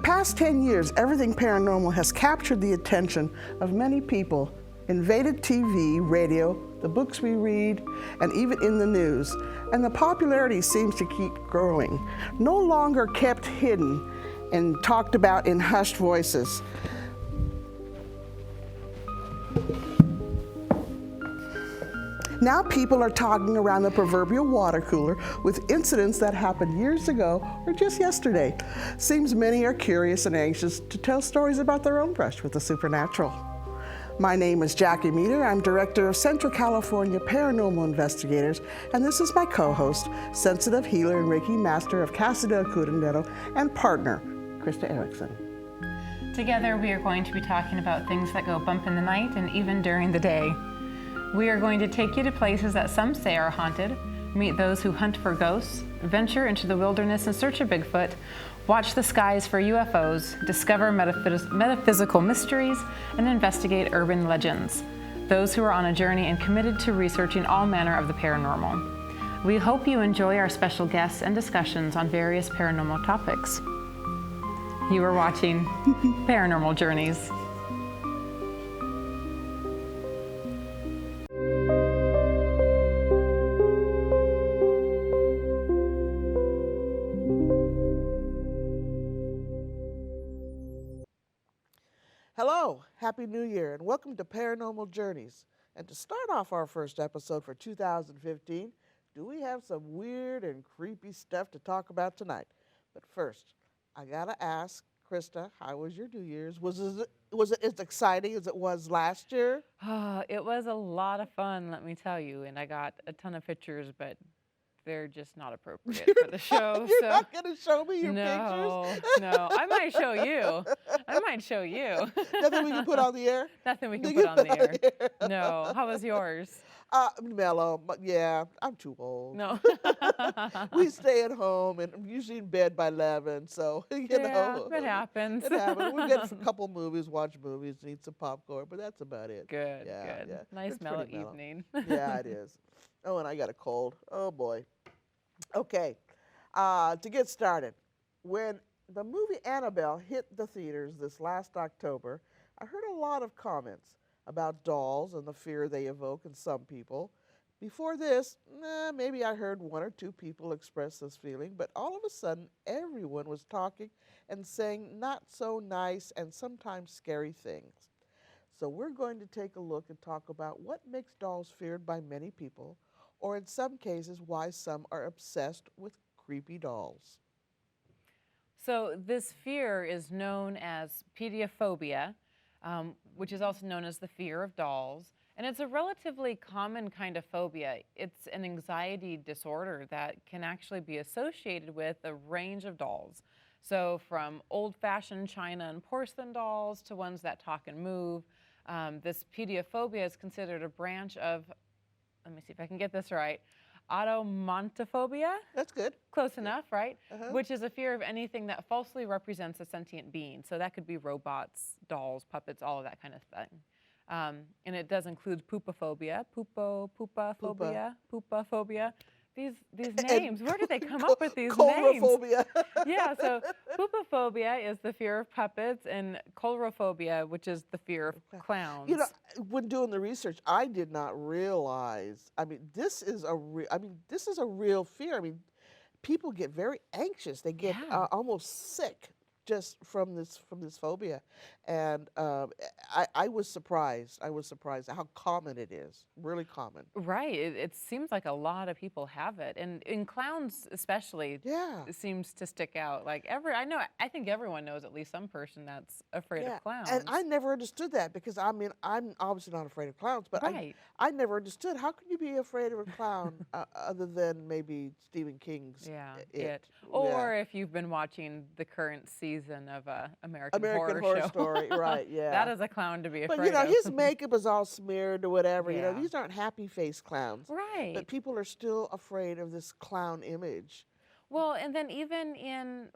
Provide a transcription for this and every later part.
past 10 years, everything paranormal has captured the attention of many people, invaded TV, radio, the books we read, and even in the news. And the popularity seems to keep growing, no longer kept hidden and talked about in hushed voices. Now people are talking around the proverbial water cooler with incidents that happened years ago or just yesterday. Seems many are curious and anxious to tell stories about their own brush with the supernatural. My name is Jackie Meador. I'm Director of Central California Paranormal Investigators, and this is my co-host, sensitive healer and Reiki Master of Casa del Curandero and partner, Krista Erickson. Together we are going to be talking about things that go bump in the night and even during the day. We are going to take you to places that some say are haunted, meet those who hunt for ghosts, venture into the wilderness in search of Bigfoot, watch the skies for UFOs, discover metaphysical mysteries, and investigate urban legends. Those who are on a journey and committed to researching all manner of the paranormal. We hope you enjoy our special guests and discussions on various paranormal topics. You are watching Paranormal Journeys. Hello, Happy New Year, and welcome to Paranormal Journeys. And to start off our first episode for 2015, do we have some weird and creepy stuff to talk about tonight? But first, I gotta ask, Krista, how was your New Year's? Was it as exciting as it was last year? It was a lot of fun, let me tell you, and I got a ton of pictures, but they're just not appropriate for the show. You're not going to show me your No, pictures? no. I might show you. Nothing we can put on the air? Nothing we can put on the air. No. How was yours? Mellow, but yeah, I'm too old. No. We stay at home, and I'm usually in bed by 11, so, you know. It happens. It happens. We get a couple movies, watch movies, and eat some popcorn, but that's about it. Good, Yeah. Nice It's mellow pretty mellow. evening. Yeah, it is. Oh, and I got a cold. Oh, boy. Okay, to get started, when the movie Annabelle hit the theaters this last October, I heard a lot of comments about dolls and the fear they evoke in some people. Before this, maybe I heard one or two people express this feeling, but all of a sudden, everyone was talking and saying not so nice and sometimes scary things. So we're going to take a look and talk about what makes dolls feared by many people, or in some cases, why some are obsessed with creepy dolls. So this fear is known as pediophobia, which is also known as the fear of dolls. And it's a relatively common kind of phobia. It's an anxiety disorder that can actually be associated with a range of dolls. So from old-fashioned china and porcelain dolls to ones that talk and move. This pediophobia is considered a branch of, let me see if I can get this right, automontophobia. That's good. Close enough, right? Uh-huh. Which is a fear of anything that falsely represents a sentient being. So that could be robots, dolls, puppets, all of that kind of thing. And it does include poopophobia, poopophobia. These names, where did they come up with these names? Coulrophobia. Yeah, so poopophobia is the fear of puppets, and coulrophobia, which is the fear of clowns. You know, when doing the research, I did not realize. This is a real fear. People get very anxious. They get almost sick just from this phobia, and I was surprised. I was surprised at how common it is. Really common. Right. It seems like a lot of people have it, and in clowns especially, it seems to stick out. Like I think everyone knows at least some person that's afraid of clowns. And I never understood that because I'm obviously not afraid of clowns, but I never understood how can you be afraid of a clown other than maybe Stephen King's It. Or if you've been watching the current season of American Horror Story, right? Yeah, that is a clown to be afraid of. But his makeup is all smeared or whatever. Yeah. These aren't happy face clowns, right? But people are still afraid of this clown image. Well, and then even in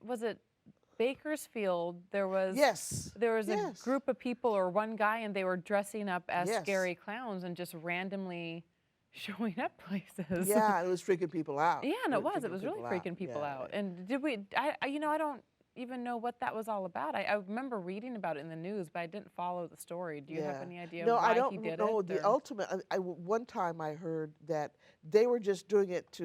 Bakersfield, there was a group of people or one guy, and they were dressing up as scary clowns and just randomly showing up places. Yeah, it was freaking people out. Yeah, and it was really freaking people out. And did we? I don't even know what that was all about. I remember reading about it in the news, but I didn't follow the story. Do you have any idea No, I why don't he did know. it? The Or- ultimate, one time I heard that they were just doing it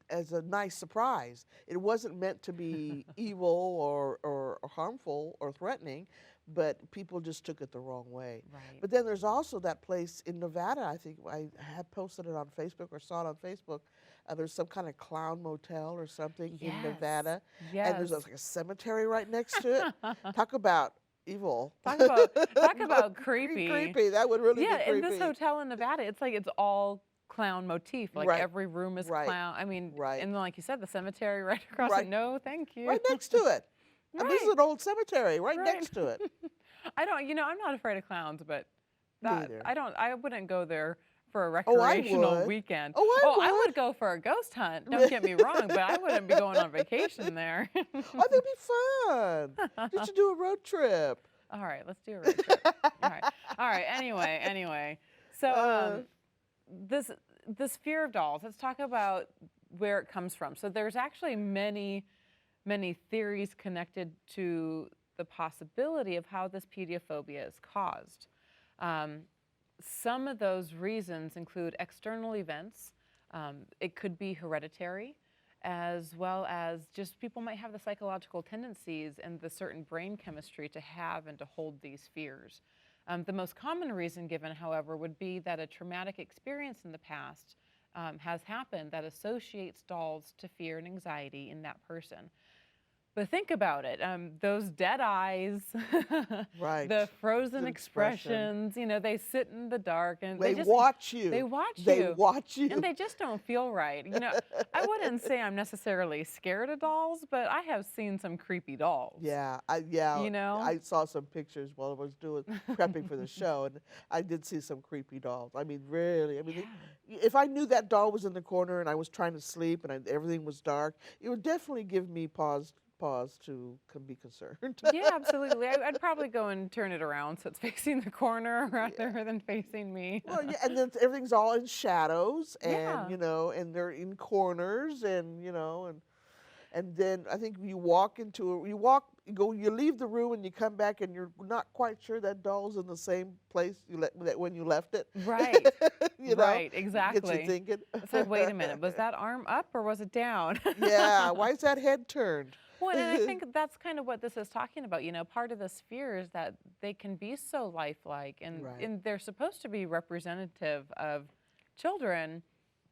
as a nice surprise. It wasn't meant to be evil or harmful or threatening, but people just took it the wrong way. Right. But then there's also that place in Nevada, I think I had posted it on Facebook or saw it on Facebook. There's some kind of clown motel or something in Nevada. Yes. And there's like a cemetery right next to it. Talk about evil. Talk about creepy. Creepy. That would really be creepy. And this hotel in Nevada, it's like it's all clown motif. Like Right. every room is Right. clown. I mean, Right. and then like you said, the cemetery right across Right. it. No, thank you. Right next to it. And this is Right. an old cemetery right Right. next to it. I don't, I'm not afraid of clowns, but Neither. I wouldn't go there for a Oh, I recreational would. weekend. Oh, I I would. would go for a ghost hunt. Don't get me wrong, but I wouldn't be going on vacation there. Oh, that'd be fun. You should do a road trip. All right, let's do a road trip. All right. Anyway. So this fear of dolls. Let's talk about where it comes from. So there's actually many theories connected to the possibility of how this pediophobia is caused. Some of those reasons include external events. It could be hereditary, as well as just people might have the psychological tendencies and the certain brain chemistry to have and to hold these fears. The most common reason given, however, would be that a traumatic experience in the past has happened that associates dolls to fear and anxiety in that person. But think about it, those dead eyes, Right. the frozen The expression. expressions, they sit in the dark and They just watch you. They watch They you. watch you. And they just don't feel right. I wouldn't say I'm necessarily scared of dolls, but I have seen some creepy dolls. Yeah, You know? I saw some pictures while I was prepping for the show, and I did see some creepy dolls. I mean, really. I mean, if I knew that doll was in the corner and I was trying to sleep and everything was dark, it would definitely give me pause to be concerned. Yeah, absolutely. I'd probably go and turn it around so it's facing the corner rather than facing me. Well, yeah, and then everything's all in shadows, and Yeah. and they're in corners, and and then I think you leave the room and you come back and you're not quite sure that doll's in the same place when you left it. Right. Right, Gets exactly. you thinking. It's like, wait a minute, was that arm up or was it down? Yeah, why is that head turned? Well, and I think that's kind of what this is talking about. Part of this fear is that they can be so lifelike, and, Right. and they're supposed to be representative of children.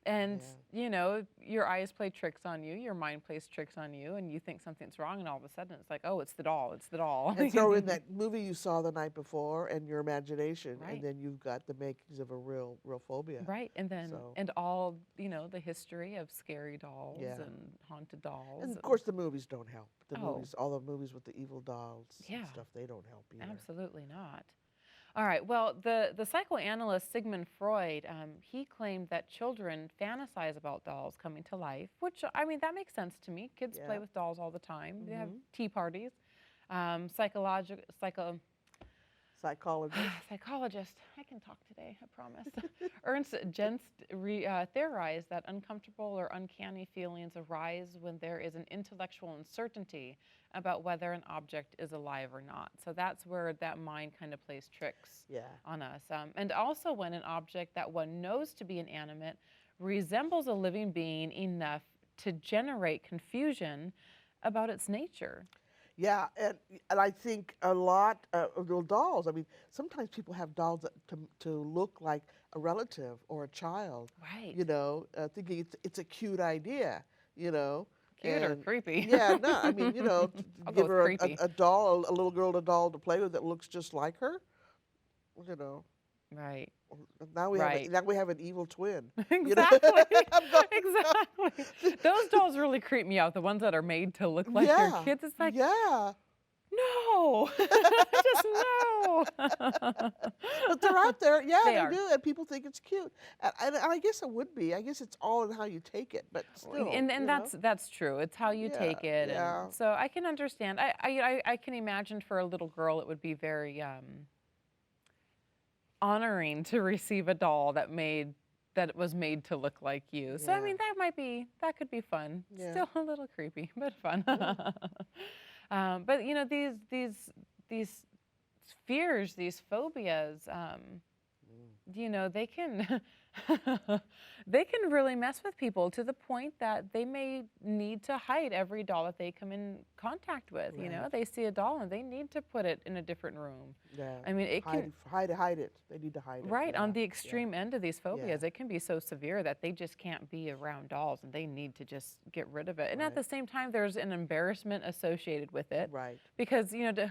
And, your eyes play tricks on you, your mind plays tricks on you, and you think something's wrong, and all of a sudden it's like, oh, it's the doll, it's the doll. And throw in that movie you saw the night before and your imagination, Right. and then you've got the makings of a real phobia. Right, and then, So- and all, the history of scary dolls Yeah. and haunted dolls. And of course, the movies don't help. Oh. All the movies with the evil dolls Yeah. and stuff, they don't help either. Absolutely not. All right, well, the psychoanalyst Sigmund Freud, he claimed that children fantasize about dolls coming to life, which, I mean, that makes sense to me. Kids play Yeah. with dolls all the time. They have Mhm. tea parties. Psychologist, I can talk today, I promise. Ernst Jens theorized that uncomfortable or uncanny feelings arise when there is an intellectual uncertainty about whether an object is alive or not. So that's where that mind kind of plays tricks Yeah. on us. And also when an object that one knows to be inanimate resembles a living being enough to generate confusion about its nature. Yeah, and I think a lot of the dolls. I mean, sometimes people have dolls to look like a relative or a child. Right. Thinking it's a cute idea. Cute or and- creepy? Yeah, no, I mean, I'll go give with her creepy. a doll, a little girl, a doll to play with that looks just like her. Right. Now we Right. have an evil twin. Exactly. I'm going- Exactly. Those dolls really creep me out. The ones that are made to look like their Yeah, kids. It's like, yeah, no, just no. but they're out there. Yeah, They they are. do, and people think it's cute. And I guess it would be. I guess it's all in how you take it, but still. And that's true. It's how you Yeah, take it. yeah. And so I can understand. I can imagine for a little girl it would be very honoring to receive a doll that was made to look like you. So I Yeah. mean that could be fun. Yeah. Still a little creepy, but fun. But you know, these fears, these phobias, you know, they can they can really mess with people to the point that they may need to hide every doll that they come in contact with. You know, Right. they see a doll and they need to put it in a different room. Yeah. I mean, it can, Hide it. They need to hide it. right, on Yeah. the Yeah. extreme end of these phobias, Yeah. it can be so severe that they just can't be around dolls and they need to just get rid of it. And at the Right. same time, there's an embarrassment associated with it Right. because, you know,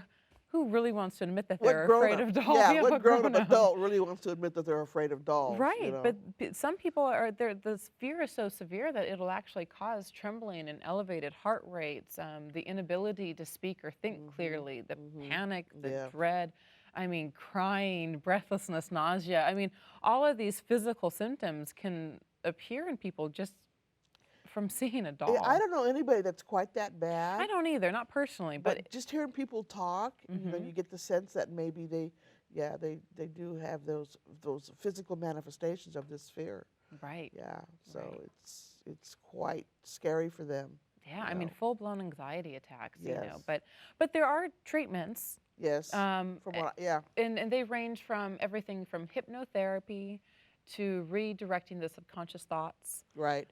who really wants to admit that What they're grown afraid up? of dolls? Yeah. Yeah, What grown up grown-up? adult really wants to admit that they're afraid of dolls? Right, You know. but some people are there. This fear is so severe that it'll actually cause trembling and elevated heart rates, the inability to speak or think clearly, the panic, the Yeah. dread. I mean, crying, breathlessness, nausea. I mean, all of these physical symptoms can appear in people just from seeing a I doll. don't know anybody that's quite that bad. I don't either, not personally, But just hearing people talk, you know, Mhm. you get the sense that maybe they do have those physical manifestations of this fear. right. Yeah. So Right. it's quite scary for them. Yeah, you I mean, know. full-blown anxiety attacks, you know, Yes. but there are treatments. Yes. From what yeah. And they range from everything from hypnotherapy to redirecting the subconscious thoughts. Right.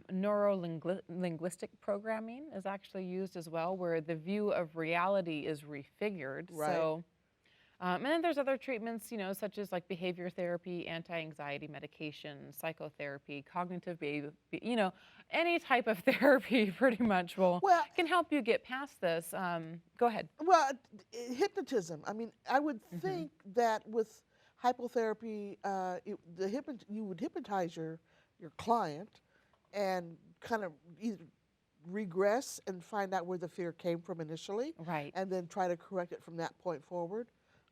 Neuro-linguistic programming is actually used as well, where the view of reality is refigured. Right. So, and then there's other treatments, you know, such as like behavior therapy, anti-anxiety medication, psychotherapy, cognitive behavior, you know, any type of therapy pretty much Well, can help you get past this. Go ahead. Well, hypnotism. I mean, I would Mhm. think that with hypnotherapy, you would hypnotize your client and kind of either regress and find out where the fear came from initially, Right. and then try to correct it from that point forward,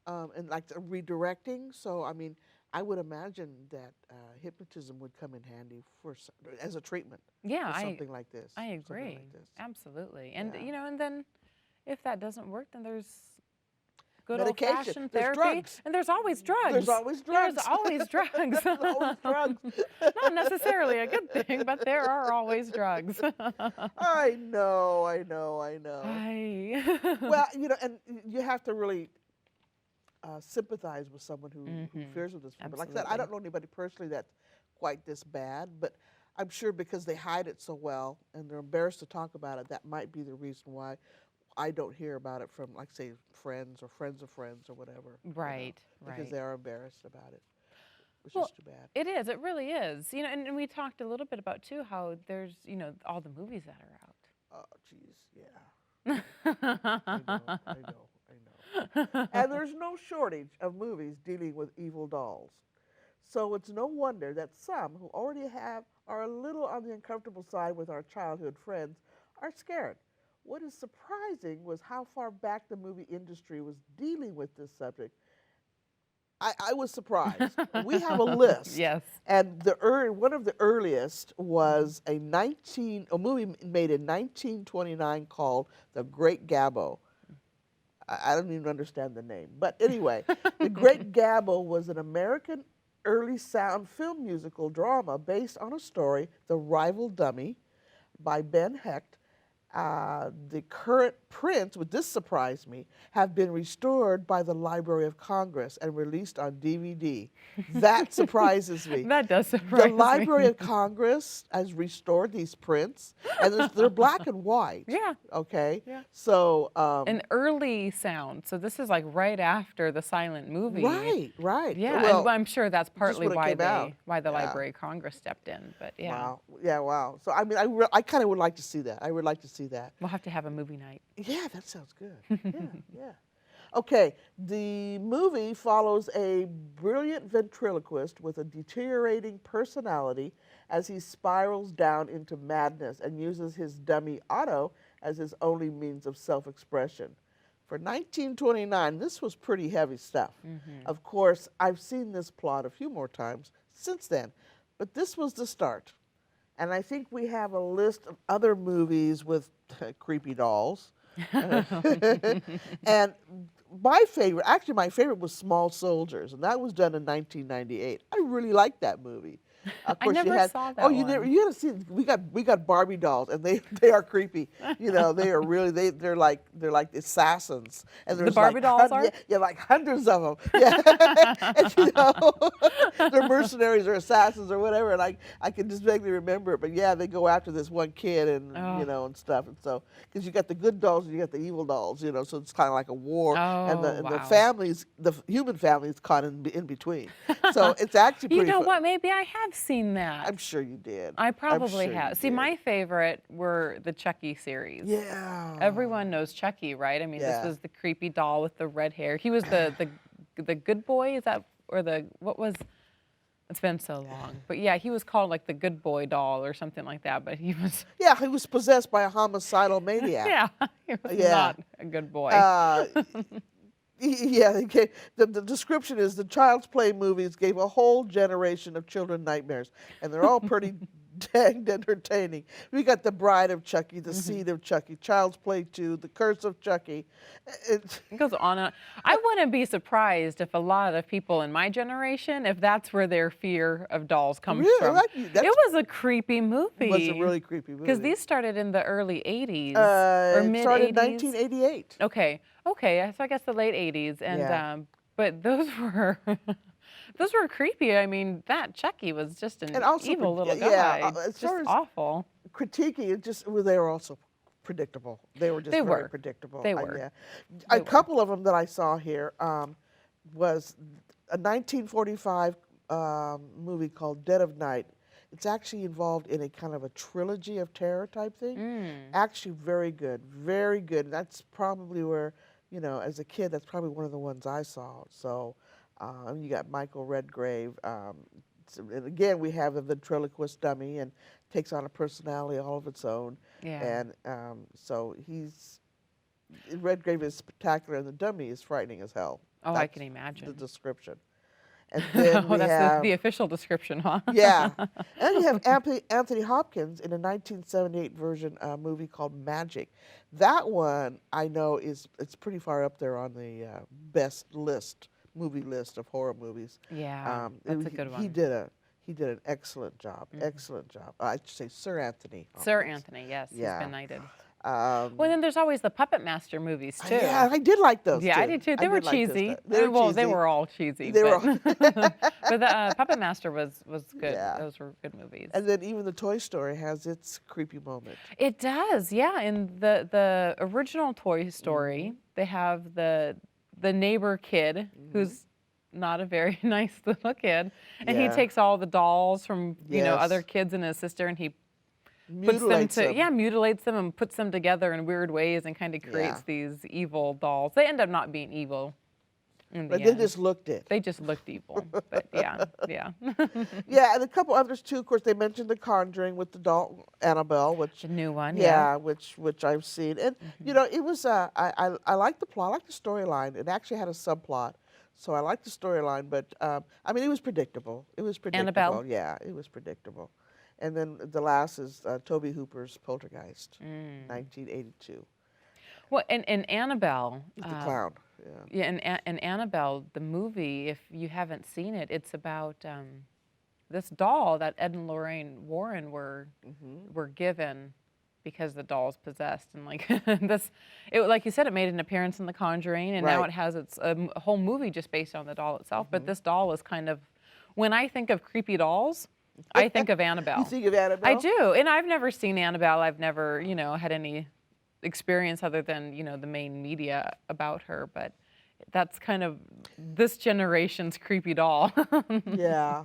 and like the redirecting. So, I mean, I would imagine that hypnotism would come in handy as a treatment Yeah, for something like this. I something agree. like this. Absolutely. And Yeah. you know, and then if that doesn't work, then there's good Medication. old-fashioned There's therapy. drugs. And there's always drugs. There's always drugs. There's always drugs. There's always drugs. Not necessarily a good thing, but there are always drugs. I know. Well, you know, and you have to really sympathize with someone who fears of this. But like I said, I don't know anybody personally that's quite this bad, but I'm sure because they hide it so well and they're embarrassed to talk about it, that might be the reason why I don't hear about it from, like, say, friends or friends of friends or whatever. Right, Because right. they are embarrassed about it. It's Well, just too bad. it is. It really is. You know, and we talked a little bit about too how there's, you know, all the movies that are out. Oh, geez, yeah. I know. And there's no shortage of movies dealing with evil dolls. So it's no wonder that some who already are a little on the uncomfortable side with our childhood friends are scared. What is surprising was how far back the movie industry was dealing with this subject. I was surprised. We have a list. Yes. And one of the earliest was a movie made in 1929 called The Great Gabbo. I don't even understand the name. But anyway, The Great Gabbo was an American early sound film musical drama based on a story, The Rival Dummy, by Ben Hecht. The current prints, which this surprised me, have been restored by the Library of Congress and released on DVD. That surprises me. That does surprise The me. Library of Congress has restored these prints, and they're black and white. Yeah. Okay. Yeah. So. An early sound. So this is like right after the silent movie. Right. Yeah, Well, and I'm sure that's partly when it why came out. the Yeah. Library of Congress stepped in. But yeah, Wow. Yeah. Wow. So I mean, I kind of would like to see that. I would like to see that. we'll have to have a movie night. Yeah, that sounds good. Yeah. Okay, the movie follows a brilliant ventriloquist with a deteriorating personality as he spirals down into madness and uses his dummy Otto as his only means of self-expression. For 1929, this was pretty heavy stuff. Of course, I've seen this plot a few more times since then, but this was the start. And I think we have a list of other movies with creepy dolls. And my favorite was Small Soldiers, and that was done in 1998. I really liked that movie. Of I course, you never had. saw Oh, that you never. one. You gotta see. We got Barbie dolls, and they are creepy. You know, they are really they're like assassins, and The there's like Barbie dolls yeah, are? yeah, like hundreds of them. Yeah, and, they're mercenaries or assassins or whatever, and I can just vaguely remember it. But yeah, they go after this one kid and Oh. and stuff, and so because you got the good dolls and you got the evil dolls, so it's kind of like a war, and Oh, the wow. families, the human family is caught in between. So it's actually You pretty know fun. what? Maybe I have seen that. I'm sure you did. I I'm probably sure you have. See, did. my favorite were the Chucky series. Yeah. Everyone knows Chucky, right? I mean, this Yeah. was the creepy doll with the red hair. He was the good boy, is that, or what was, it's been so long. But yeah, he was called like the good boy doll or something like that, but he was, Yeah, he was possessed by a homicidal maniac. yeah, he was Yeah. not a good boy. Uh, yeah, the description is the Child's Play movies gave a whole generation of children nightmares, and they're all pretty danged entertaining. We got The Bride of Chucky, The Seed of Chucky, Child's Play 2, The Curse of Chucky. It It goes on and on. I wouldn't be surprised if a lot of people in my generation, if that's where their fear of dolls comes really, from. like, It that's was a creepy movie. was a really creepy movie. Because these started in the early 80s or It mid started in 80s. 1988. Okay, so I guess the late 80s. And Yeah. but those were those were creepy. I mean, that Chucky was just an And also, evil little yeah, guy. as Just far as awful. critiquing it, well, they were also predictable. They were just They very were. predictable. They were. Yeah. They A were. couple of them that I saw here was a 1945 movie called Dead of Night. It's actually involved in a kind of a trilogy of terror type thing. Actually, very good, very good. And that's probably where, as a kid, that's probably one of the ones I saw. So, you got Michael Redgrave. And again, we have the ventriloquist dummy and takes on a personality all of its own. Yeah. And so Redgrave is spectacular, and the dummy is frightening as hell. Oh, I That's can imagine. the description. And then we that's have the official description, huh? yeah, and you have Anthony Hopkins in a 1978 version movie called Magic. That one I know it's pretty far up there on the best movie list of horror movies. Yeah, that's a good one. He did an excellent job. Excellent job. I should say Sir Anthony Hopkins. Sir Anthony, yes, Yeah. he's been knighted. Well, Well, then there's always the Puppet Master movies too. yeah, I did like those. Yeah, too. I did too. They were did like those cheesy. too. They were Well, cheesy. they were all cheesy. They were but but the Puppet Master was good. Yeah. Those were good movies. And then even the Toy Story has its creepy moment. It does, yeah. In the original Toy Story, they have the neighbor kid who's not a very nice little kid, and he Yeah. takes all the dolls from Yes. other kids and his sister, and he puts Mutilates them to them. mutilates them and puts them together in weird ways and kind of creates Yeah. these evil dolls. They end up not being evil in the But they end. just looked it. They just looked evil. But yeah. Yeah, and a couple others too. Of course, they mentioned The Conjuring with the doll Annabelle, which The new one, yeah, which I've seen, and it was I liked the plot, I liked the storyline. It actually had a subplot, so I liked the storyline. But I mean, it was predictable. It was predictable. Annabelle? Yeah, it was predictable. And then the last is Tobe Hooper's Poltergeist, 1982. Well, and Annabelle. The clown. Yeah. Yeah, and Annabelle, the movie, if you haven't seen it, it's about this doll that Ed and Lorraine Warren were given because the doll's possessed, and like like you said, it made an appearance in The Conjuring, and now Right. it has its a whole movie just based on the doll itself. But this doll is kind of, when I think of creepy dolls, I think of Annabelle. You think of Annabelle? I do, and I've never seen Annabelle. I've never, had any experience other than, the main media about her, but that's kind of this generation's creepy doll. Yeah.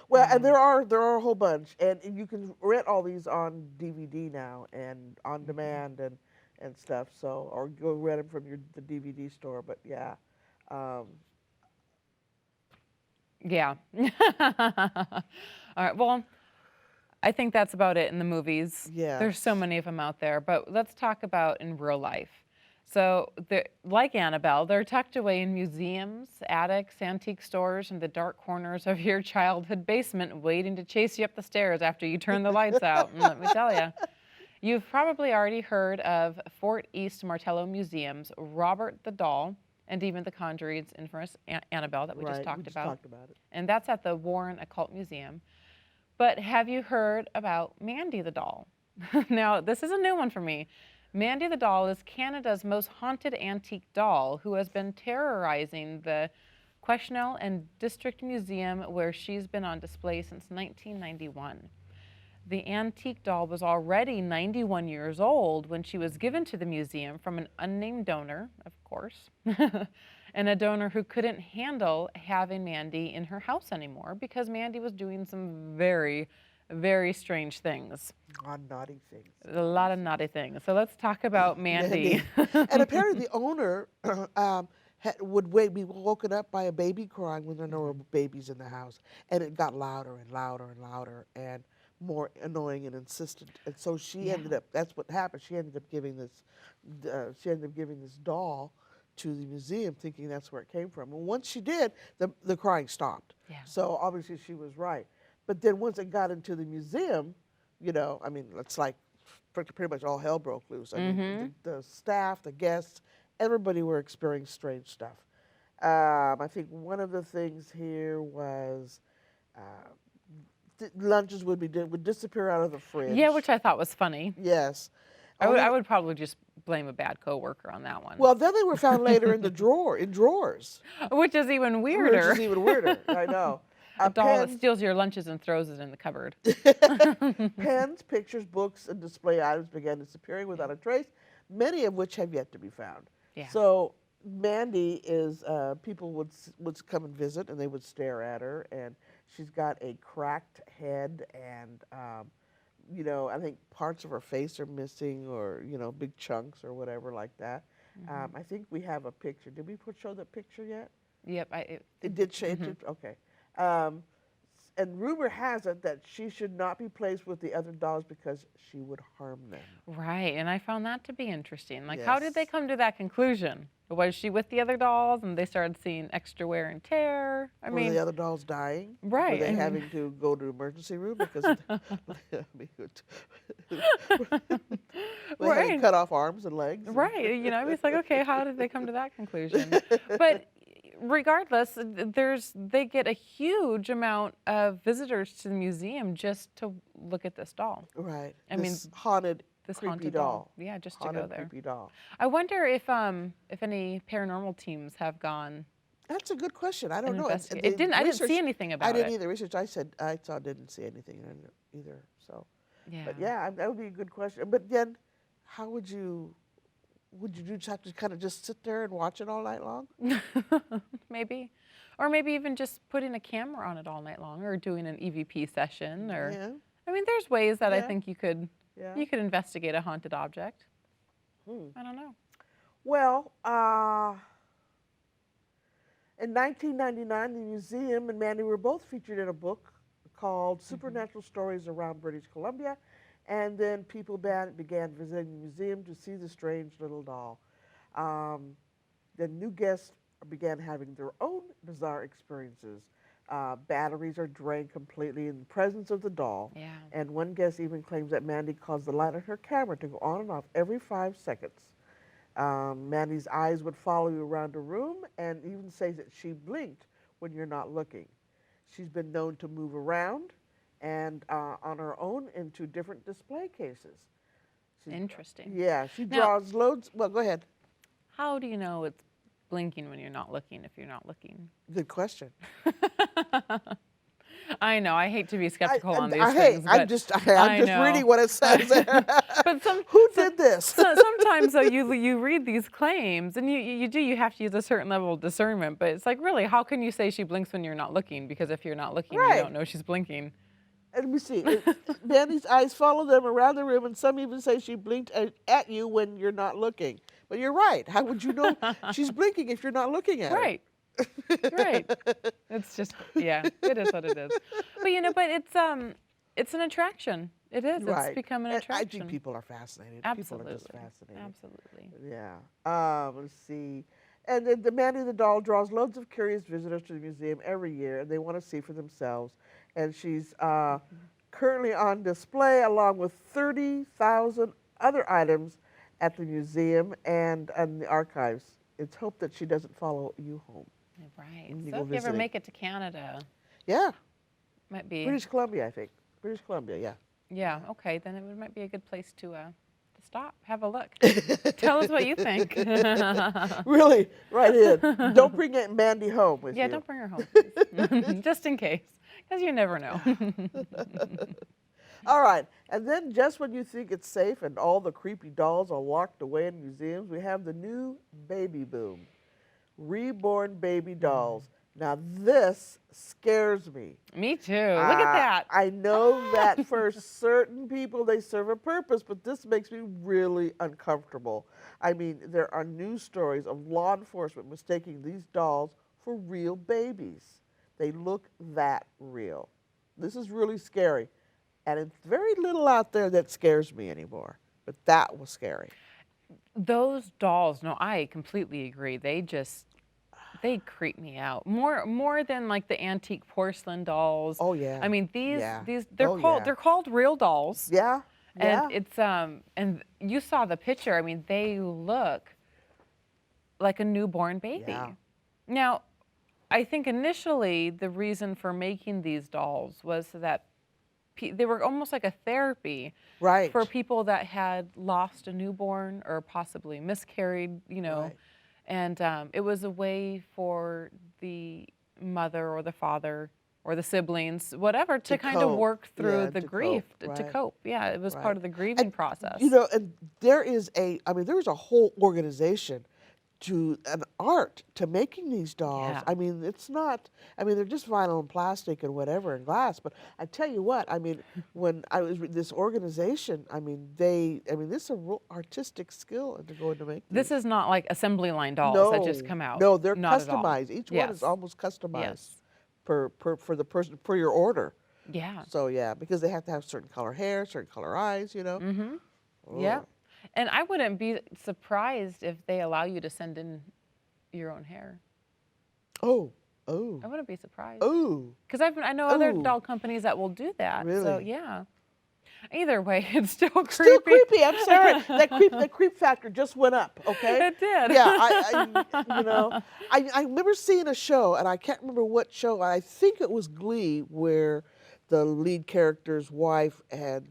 Well, and there are a whole bunch, and you can rent all these on DVD now and on demand and stuff. So, or go rent them from the DVD store. But yeah, Yeah. All right, well, I think that's about it in the movies. Yes. There's so many of them out there, but let's talk about in real life. So, like Annabelle, they're tucked away in museums, attics, antique stores, and the dark corners of your childhood basement, waiting to chase you up the stairs after you turn the lights out. And let me tell you, you've probably already heard of Fort East Martello Museum's Robert the Doll, and even The Conjuring's infamous Annabelle that we just right. talked We just about. talked about it. And that's at the Warren Occult Museum. But have you heard about Mandy the doll? Now, this is a new one for me. Mandy the doll is Canada's most haunted antique doll who has been terrorizing the Quesnel and District Museum, where she's been on display since 1991. The antique doll was already 91 years old when she was given to the museum from an unnamed donor, of course, and a donor who couldn't handle having Mandy in her house anymore because Mandy was doing some very, very strange things. Naughty things. A lot of naughty things. So let's talk about Mandy. And apparently the owner would be woken up by a baby crying when there were no babies in the house. And it got louder and louder and louder and more annoying and insistent. And so she ended up, that's what happened. She ended up giving this, doll to the museum thinking that's where it came from. And once she did, the crying stopped. Yeah. So obviously she was right. But then once it got into the museum, it's like pretty much all hell broke loose. I mean, the staff, the guests, everybody were experiencing strange stuff. I think one of the things here was lunches would disappear out of the fridge. Yeah, which I thought was funny. Yes. I would probably just blame a bad coworker on that one. Well, then they were found later in drawers. Which is even weirder. Which is even weirder, I know. A doll that steals your lunches and throws it in the cupboard. Pens, pictures, books, and display items began disappearing without a trace, many of which have yet to be found. Yeah. So Mandy is, people would come and visit, and they would stare at her, and she's got a cracked head, and I think parts of her face are missing, or big chunks or whatever like that. I think we have a picture. Did we show the picture yet? Yep. It did change it? Okay. And rumor has it that she should not be placed with the other dolls because she would harm them. Right, and I found that to be interesting. Like, how did they come to that conclusion? Was she with the other dolls and they started seeing extra wear and tear? Were the other dolls dying? Right. Were they having to go to the emergency room because they had cut off arms and legs? Right, it's like, okay, how did they come to that conclusion? But regardless, they get a huge amount of visitors to the museum just to look at this doll. Right. I mean, haunted, this creepy haunted doll. Yeah, just haunted, to go there. Creepy doll. I wonder if any paranormal teams have gone. That's a good question. I don't know. I didn't see anything about it. I didn't either. Research I saw didn't see anything either. So. Yeah. But yeah, that would be a good question. But then, how would you just have to kind of just sit there and watch it all night long? Maybe. Or maybe even just putting a camera on it all night long, or doing an EVP session, or I mean, there's ways that I think you could investigate a haunted object. I don't know. Well, in 1999, the museum and Mandy were both featured in a book called Supernatural Stories Around British Columbia. And then people began visiting the museum to see the strange little doll. Then new guests began having their own bizarre experiences. Batteries are drained completely in the presence of the doll. Yeah. And one guest even claims that Mandy caused the light on her camera to go on and off every 5 seconds. Mandy's eyes would follow you around the room, and even says that she blinked when you're not looking. She's been known to move around and on her own into different display cases. Interesting. Yeah, she draws loads. Well, go ahead. How do you know it's blinking when you're not looking if you're not looking? Good question. I know. I hate to be skeptical on these things. I'm just reading what it says there. But who did this? Sometimes though, you read these claims, and you have to use a certain level of discernment. But it's like, really, how can you say she blinks when you're not looking? Because if you're not looking, you don't know she's blinking. Let me see. Mandy's eyes follow them around the room, and some even say she blinked at you when you're not looking. But you're right. How would you know she's blinking if you're not looking at her? Right. Right. It's just, it is what it is. But but it's an attraction. It is. Right. It's become an attraction. I think people are fascinated. Absolutely. People are just fascinated. Absolutely. Yeah. Let's see. And then the Mandy the doll draws loads of curious visitors to the museum every year, and they want to see for themselves. And she's currently on display along with 30,000 other items at the museum and the archives. It's hoped that she doesn't follow you home. Right. So if you ever make it to Canada. Yeah. Might be. British Columbia, I think. British Columbia, yeah. Yeah, okay, then it might be a good place to stop, have a look. Tell us what you think. Really, right in. Don't bring Aunt Mandy home with Yeah, you. don't bring her home, please. Just in case, because you never know. All right, and then just when you think it's safe and all the creepy dolls are locked away in museums, we have the new baby boom. Reborn baby dolls. Now this scares me. Me too. Look at that. I know that for certain people they serve a purpose, but this makes me really uncomfortable. I mean, there are news stories of law enforcement mistaking these dolls for real babies. They look that real. This is really scary. And it's very little out there that scares me anymore. But that was scary. Those dolls, no, I completely agree. They creep me out more than like the antique porcelain dolls. Oh yeah. I mean these Yeah. they're called real dolls. Yeah. Yeah. And it's and you saw the picture. I mean they look like a newborn baby. Yeah. Now, I think initially the reason for making these dolls was so that they were almost like a therapy Right. for people that had lost a newborn or possibly miscarried, Right. and it was a way for the mother or the father or the siblings, whatever, to kind of cope. work through Yeah, the to grief, cope. to Right. cope. Yeah, it was Right. part of the grieving process. You know, and there is a whole organization to an art to making these dolls. Yeah. I mean, it's not, they're just vinyl and plastic and whatever and glass, but I tell you what, when I was with this organization, this is a real artistic skill to go into make This these. is not like assembly line dolls that just come out. No, they're Not at all. customized. Each one is Yes. almost customized Yes. for the person, per your order. Yeah. So yeah, because they have to have certain color hair, certain color eyes, Mm-hmm. Oh. Yeah. And I wouldn't be surprised if they allow you to send in your own hair. Oh. I wouldn't be surprised. Oh. Because I know other Ooh. doll companies that will do that. So Really? yeah. Either way, it's still creepy. Still creepy. I'm sorry. That creep factor just went up. Okay. It did. Yeah. I remember seeing a show, and I can't remember what show. I think it was Glee, where the lead character's wife had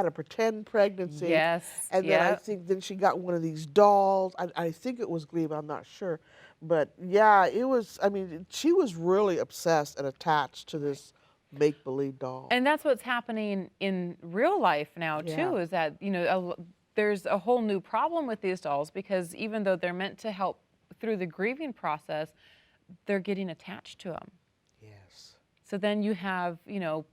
a pretend pregnancy. Yes. And then I Yep. think then she got one of these dolls. I think it was Glee, but I'm not sure. But yeah, it was. She was really obsessed and attached to this make-believe doll. And that's what's happening in real life now too. Yeah. Is that there's a whole new problem with these dolls because even though they're meant to help through the grieving process, they're getting attached to them. Yes. So then you have,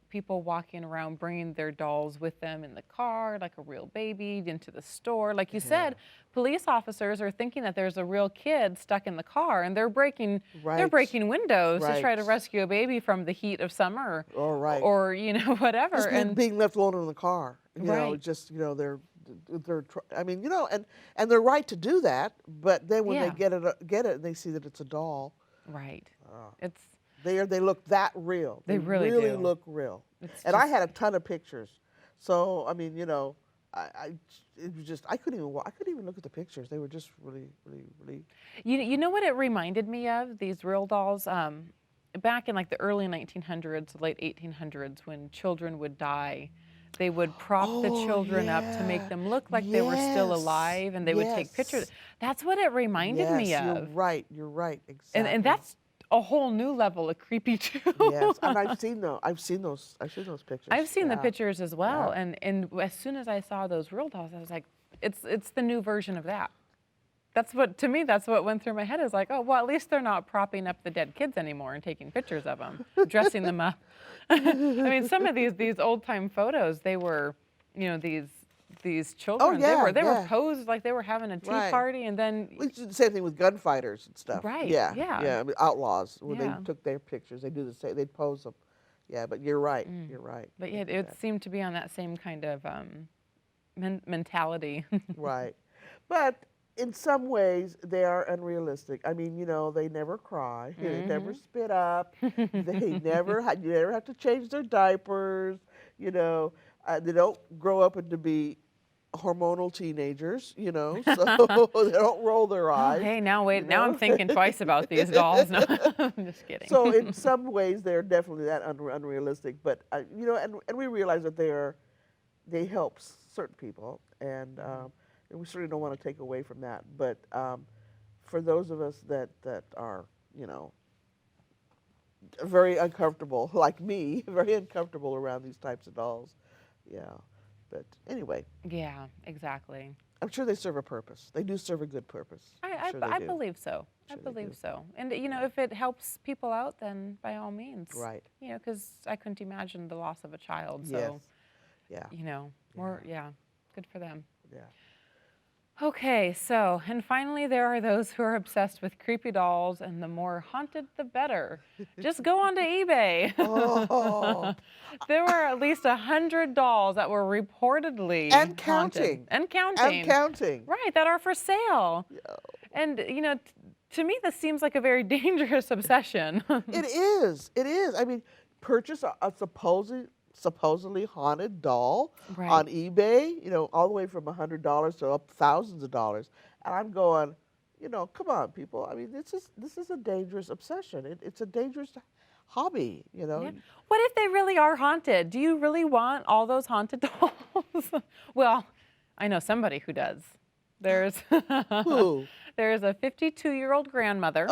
people walking around bringing their dolls with them in the car, like a real baby, into the store. Like you said, police officers are thinking that there's a real kid stuck in the car, and they're breaking windows to try to Right. rescue a baby from the heat of summer, All right. or whatever. Just And being left alone in the car. Right. They're and they're right to do that. But then when Yeah. they get it, and they see that it's a doll, right, it's they look that real. They really do. look real. It's And I just- had a ton of pictures, so it was just I couldn't even look at the pictures. They were just really, really, really. You know what it reminded me of, these real dolls? Back in like the early 1900s, late 1800s, when children would die, they would prop the children up to make them look like they were still Yes. alive, and they would take pictures. That's what it reminded me Yes, of. You're right. Exactly. And that's a whole new level of creepy too. Yes, and I've seen those pictures. I've seen the Yeah. pictures as well, Yeah. and as soon as I saw those real dolls, I was like, it's the new version of that. That's what went through my head, is like, oh, well, at least they're not propping up the dead kids anymore and taking pictures of them, dressing them up. Some of these old time photos, they were, these children, yeah, they were yeah. posed like they were having a tea Right. party, and then We did the same thing with gunfighters and stuff. Right, Yeah. yeah. Yeah. Outlaws when Yeah. they took their pictures, they do the same. They'd pose them. Yeah, but you're right. You're right. but They yeah, do it that. seemed to be on that same kind of mentality. Right. But in some ways, they are unrealistic. They never cry. They never spit up. You never have to change their diapers. They don't grow up into be hormonal teenagers, you know, so they don't roll their Oh, eyes. hey, now wait, you now I'm know? thinking twice about these dolls. No, I'm just kidding. So in some ways, they're definitely that unrealistic, but you know, and we realize that they help certain people, and we certainly don't want to take away from that. But for those of us that are, you know, very uncomfortable, like me, very uncomfortable around these types of dolls, yeah. But anyway, Yeah, exactly. I'm sure they serve a purpose. They do serve a good purpose. I'm sure they I do. believe so. I Sure they believe do. so. And you know, if it helps people out, then by all means. Right. You know, because I couldn't imagine the loss of a child. Yes. So, Yeah. you know, good for them. Yeah. Okay, so, and finally, there are those who are obsessed with creepy dolls, and the more haunted, the better. Just go onto eBay. Oh. There were at least 100 dolls that were reportedly And haunted. counting. And counting. And counting. Right, that are for sale. Yeah. And, you know, to me, this seems like a very dangerous obsession. It is. It is. I mean, purchase a supposedly haunted doll Right. on eBay, you know, all the way from $100 to up thousands of dollars. And I'm going, you know, come on, people. I mean, this is a dangerous obsession. It's a dangerous hobby, you know. Yeah. What if they really are haunted? Do you really want all those haunted dolls? Well, I know somebody who does. There's Who? There's a 52-year-old grandmother.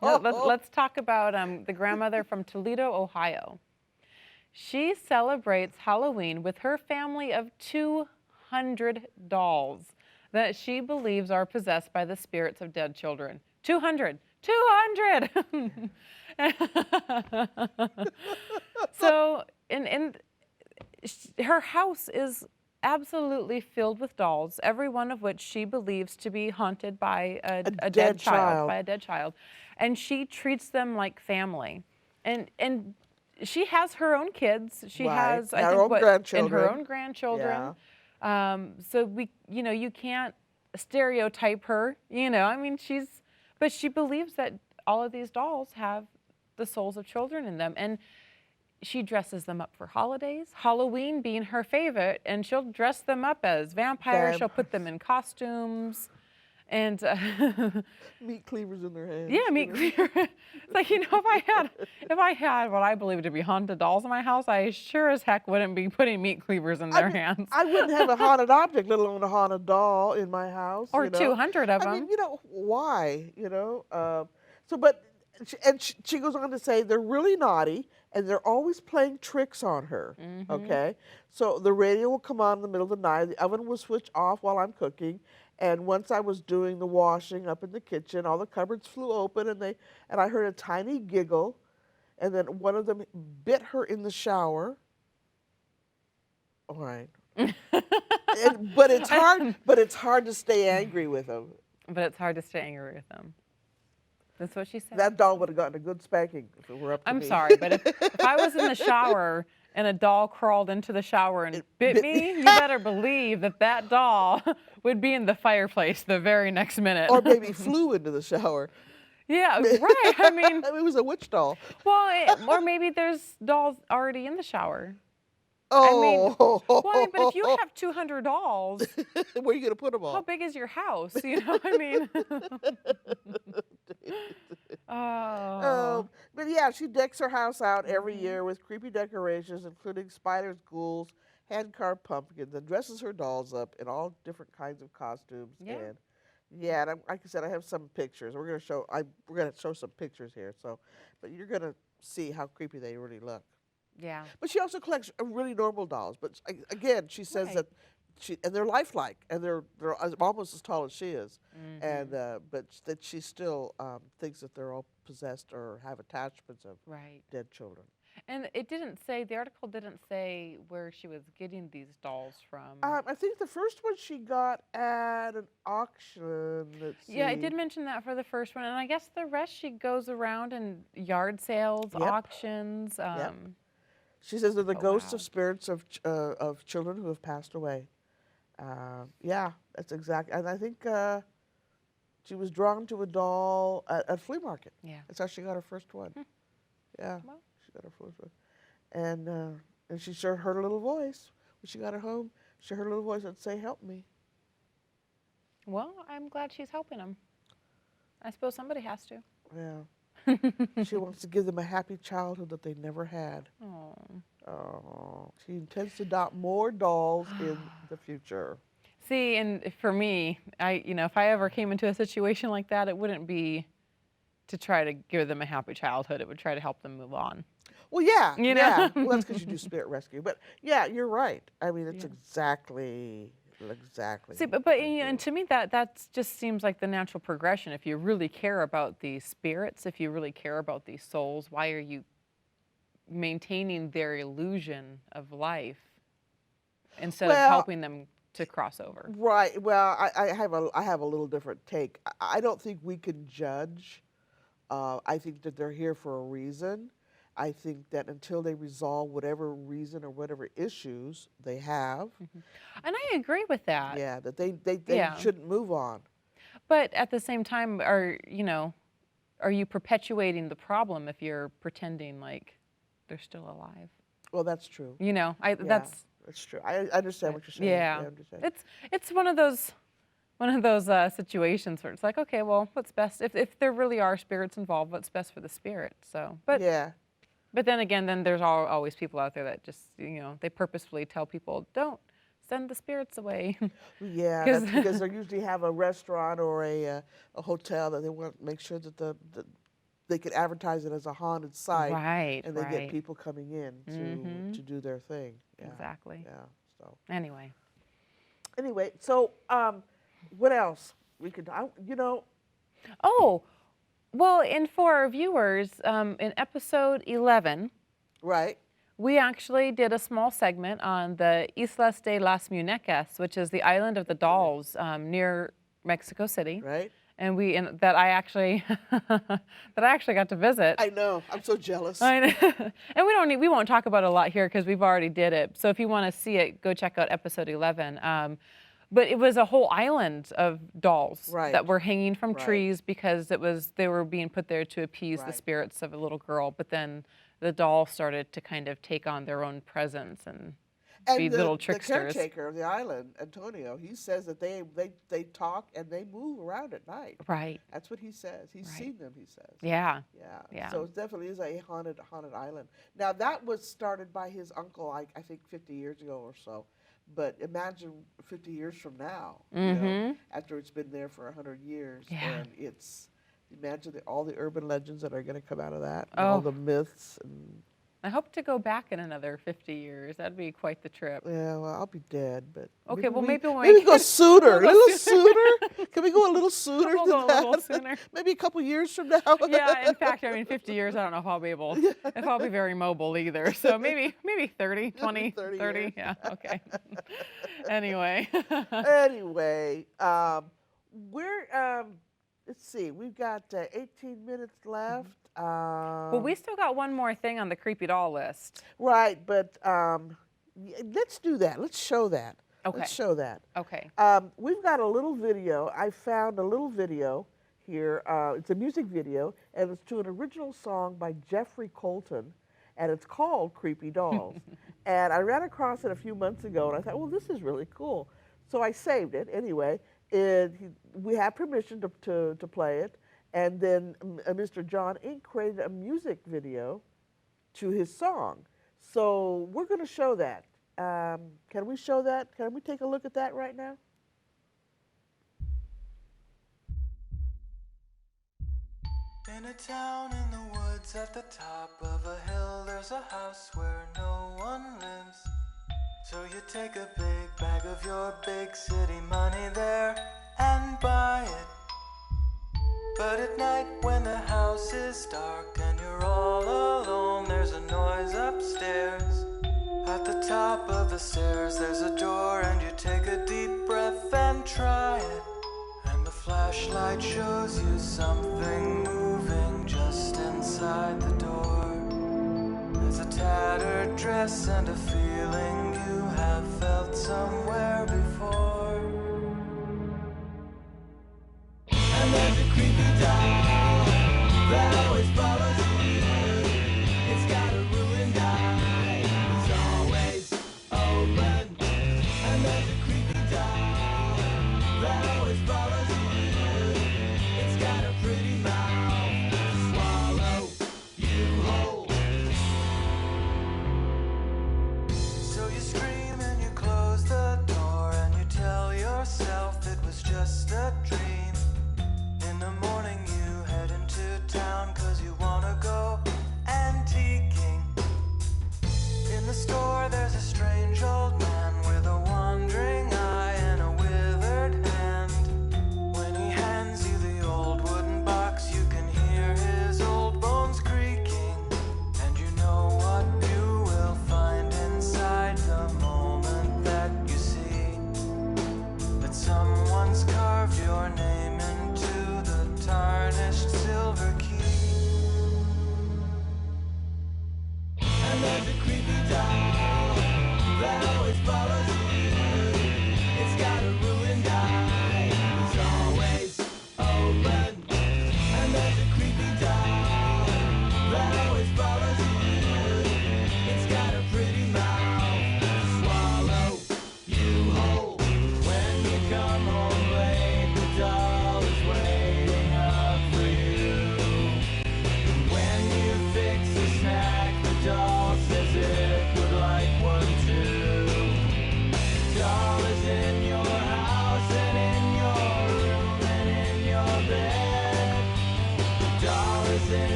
Let's talk about the grandmother from Toledo, Ohio. She celebrates Halloween with her family of 200 dolls that she believes are possessed by the spirits of dead children. 200! 200! So, her house is absolutely filled with dolls, every one of which she believes to be haunted by a dead child, by a dead child. And she treats them like family. And she has her own kids. She Right. has, I Her think, own grandchildren. and her own grandchildren. So you know, you can't stereotype her. You know, I mean, but she believes that all of these dolls have the souls of children in them, and she dresses them up for holidays. Halloween being her favorite, and she'll dress them up as vampires. She'll put them in costumes. And meat cleavers in their hands. yeah, meat cleaver. It's like, you know, if I had what I believe to be haunted dolls in my house, I sure as heck wouldn't be putting meat cleavers in their hands. I wouldn't have a haunted object, let alone a haunted doll in my house. Or you know? 200 of them. I mean, you know, why? You know, she goes on to say they're really naughty and they're always playing tricks on her. Mm-hmm. Okay, so the radio will come on in the middle of the night. The oven will switch off while I'm cooking. And once I was doing the washing up in the kitchen, all the cupboards flew open, and I heard a tiny giggle, and then one of them bit her in the shower. All right. But it's hard. But it's hard to stay angry with them. But it's hard to stay angry with them. That's what she said. That doll would have gotten a good spanking if it were up to me. I'm sorry, but if I was in the shower and a doll crawled into the shower and bit me, you better believe that doll would be in the fireplace the very next minute. Or maybe flew into the shower. Yeah, right. I mean, it was a witch doll. Well, or maybe there's dolls already in the shower. Oh. I mean, but if you have 200 dolls, where are you going to put them all? How big is your house? You know, I mean. Oh. But yeah, she decks her house out every year with creepy decorations, including spiders, ghouls, hand-carved pumpkins, and dresses her dolls up in all different kinds of costumes. Yeah. And yeah, and like I said, I have some pictures. We're gonna show some pictures here. So, but you're gonna see how creepy they really look. Yeah. But she also collects really normal dolls. But again, she says Right. that and they're lifelike, and they're almost as tall as she is, Mm-hmm. and but that she still thinks that they're all possessed or have attachments of Right. dead children. And the article didn't say where she was getting these dolls from. I think the first one she got at an auction. Let's see. Yeah, I did mention that for the first one. And I guess the rest she goes around in yard sales, Yep. auctions. Yep. She says they're the ghosts wow. of spirits of children who have passed away. Yeah, that's exactly. And I think she was drawn to a doll at a flea market. Yeah. That's how she got her first one. Yeah, Well. she got her first one. And she sure heard her little voice when she got her home. She heard a little voice that say, "Help me." Well, I'm glad she's helping them. I suppose somebody has to. Yeah. She wants to give them a happy childhood that they never had. Oh. Oh. She intends to adopt more dolls in the future. See, and for me, if I ever came into a situation like that, it wouldn't be to try to give them a happy childhood. It would try to help them move on. Well, yeah, You know? yeah. Well, that's because you do spirit rescue. But yeah, you're right. I mean, it's exactly. See, but and to me that just seems like the natural progression. If you really care about these spirits, if you really care about these souls, why are you maintaining their illusion of life instead of helping them to cross over? Right. Well, I have a little different take. I don't think we can judge. I think that they're here for a reason. I think that until they resolve whatever reason or whatever issues they have. And I agree with that. Yeah, that they shouldn't move on. But at the same time, are you perpetuating the problem if you're pretending like they're still alive? Well, that's true. That's true. I understand what you're saying. Yeah, it's one of those situations where it's like, okay, well, what's best if there really are spirits involved? What's best for the spirit? So, but yeah. But then again, there's always people out there that just, they purposefully tell people, don't send the spirits away. Yeah, that's because they usually have a restaurant or a hotel that they want to make sure that they could advertise it as a haunted site. Right, and they get people coming in to do their thing. Yeah. Exactly. Yeah. So. Anyway, so what else we could, Oh. Well, and for our viewers, in episode 11, right, we actually did a small segment on the Islas de las Muñecas, which is the island of the dolls near Mexico City. Right. And that I actually got to visit. I know. I'm so jealous. I know. And we won't talk about it a lot here because we've already did it. So if you want to see it, go check out episode 11. But it was a whole island of dolls that were hanging from trees because they were being put there to appease the spirits of a little girl. But then the dolls started to kind of take on their own presence and be little tricksters. The caretaker of the island, Antonio, he says that they talk and they move around at night. Right. That's what he says. He's seen them, he says. Yeah. Yeah. So it definitely is a haunted island. Now that was started by his uncle, I think 50 years ago or so. But imagine 50 years from now, after it's been there for 100 years, and imagine all the urban legends that are going to come out of that, and all the myths. And I hope to go back in another 50 years. That'd be quite the trip. Yeah, well, I'll be dead, but okay. Maybe go sooner. A little sooner. Can we go a little sooner we'll go a little sooner. Maybe a couple years from now. Yeah. In fact, 50 years. I don't know if I'll be able. If I'll be very mobile either. So maybe 30, 20, 30. Yeah. Okay. Anyway. Let's see. We've got 18 minutes left. Well, we still got one more thing on the creepy doll list. Right, but let's do that. Let's show that. Okay. Let's show that. Okay. We've got a little video. I found a little video here. It's a music video, and it's to an original song by Jeffrey Colton, and it's called Creepy Dolls. And I ran across it a few months ago, and I thought, well, this is really cool. So I saved it anyway. We have permission to play it. And then Mr. John Inc. created a music video to his song. So we're going to show that. Can we show that? Can we take a look at that right now? In a town in the woods at the top of a hill, there's a house where no one lives. So you take a big bag of your big city money there and buy it. But at night when the house is dark and you're all alone, there's a noise upstairs. At the top of the stairs there's a door, and you take a deep breath and try it. And the flashlight shows you something moving just inside the door. There's a tattered dress and a feeling you have felt somewhere before. And there's a creepy doll that always follows you. It's got a ruined eye, it's always open. And there's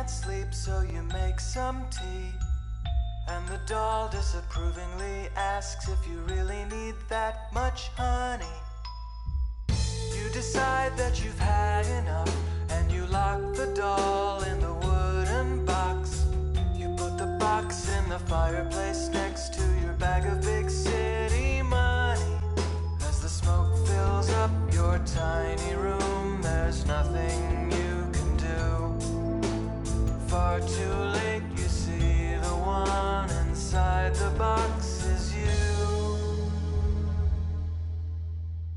can't sleep, so you make some tea. And the doll disapprovingly asks if you really need that much honey. You decide that you've had enough, and you lock the doll in the wooden box. You put the box in the fireplace next to your bag of big city money. As the smoke fills up your tiny room, there's nothing you can do. Far too late, you see the one inside the box is you.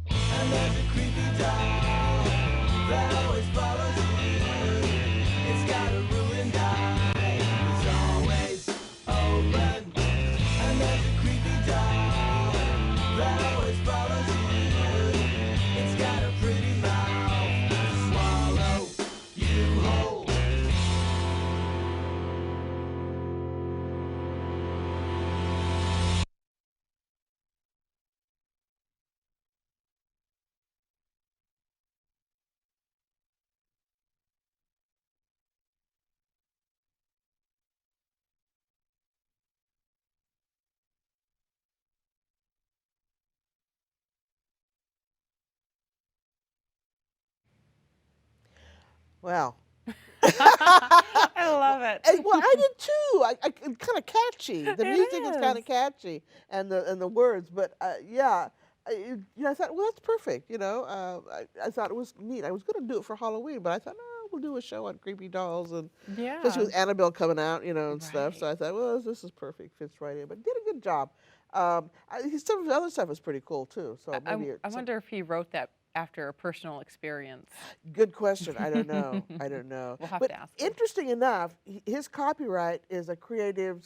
And there's a creepy doll that always follows you. It's got a ruined eye, it's always open. And there's a creepy doll that always follows you. It's got a pretty mouth to swallow you whole. Well, I love it. well, I did too. It's kind of catchy. The music is kind is. of catchy, and the words. But yeah, I thought, well, that's perfect. I thought it was neat. I was going to do it for Halloween, but I thought, no, we'll do a show on creepy dolls, and Yeah. especially with Annabelle coming out, and stuff. So Right. I thought, well, this is perfect. Fits right in. But did a good job. Some of the other stuff is pretty cool too. So maybe I wonder if he wrote that after a personal experience. Good question. I don't know. I don't know. We'll have but to ask him. interesting enough, his copyright is a Creative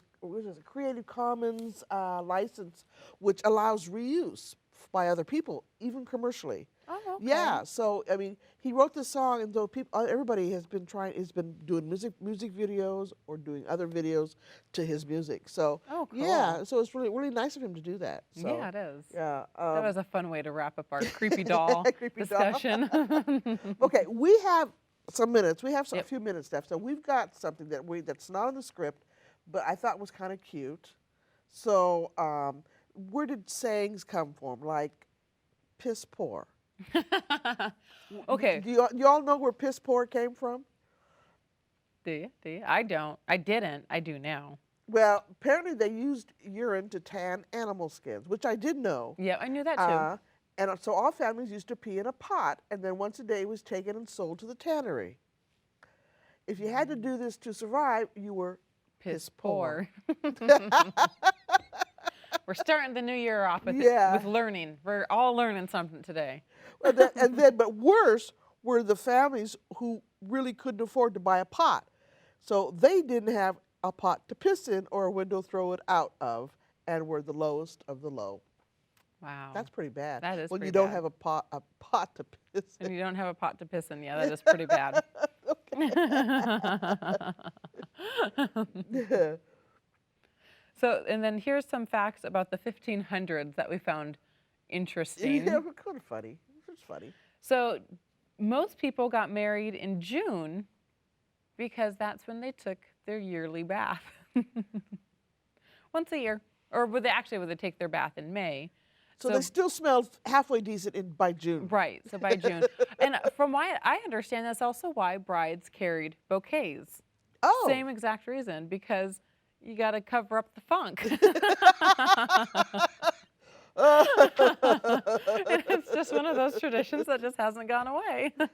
Commons license, which allows reuse by other people, even commercially. Oh, okay. Yeah. So I mean, he wrote this song, and though everybody has been doing music videos or doing other videos to his music. So Oh, cool. yeah. So it's really nice of him to do that. So, Yeah, it is. yeah. That was a fun way to wrap up our creepy doll Creepy doll. discussion. Okay, we have some minutes. We have a Yep. few minutes left. So we've got something that's not in the script, but I thought was kind of cute. So where did sayings come from? Like piss poor. Okay. Do you all know where piss poor came from? Do you? Do you? I don't. I didn't. I do now. Well, apparently they used urine to tan animal skins, which I did know. Yeah, I knew that too. And so all families used to pee in a pot, and then once a day it was taken and sold to the tannery. If you had to do this to survive, you were Piss poor. We're starting the new year off with Yeah. with learning. We're all learning something today. But worse were the families who really couldn't afford to buy a pot. So they didn't have a pot to piss in or a window to throw it out of, and were the lowest of the low. Wow. That's pretty bad. That is when pretty you don't bad. have a pot to piss And in. you don't have a pot to piss in. Yeah, that is pretty bad. So, and then here's some facts about the 1500s that we found interesting. Yeah, but kind of funny. It's funny. So, most people got married in June because that's when they took their yearly bath. Once a year. Or would they take their bath in May? So they still smelled halfway decent by June. Right, so by June. And from what I understand, that's also why brides carried bouquets. Oh. Same exact reason, because you got to cover up the funk. It's just one of those traditions that just hasn't gone away. now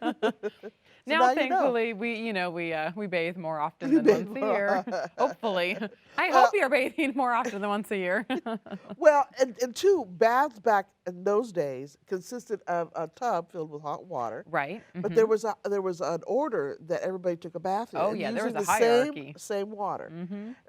you know. Thankfully, we bathe more often than once a year. Hopefully, I hope you're bathing more often than once a year. Well, and two, baths back in those days consisted of a tub filled with hot water. Right. But there was an order that everybody took a bath in. Oh, and yeah, there was using a hierarchy. Same water.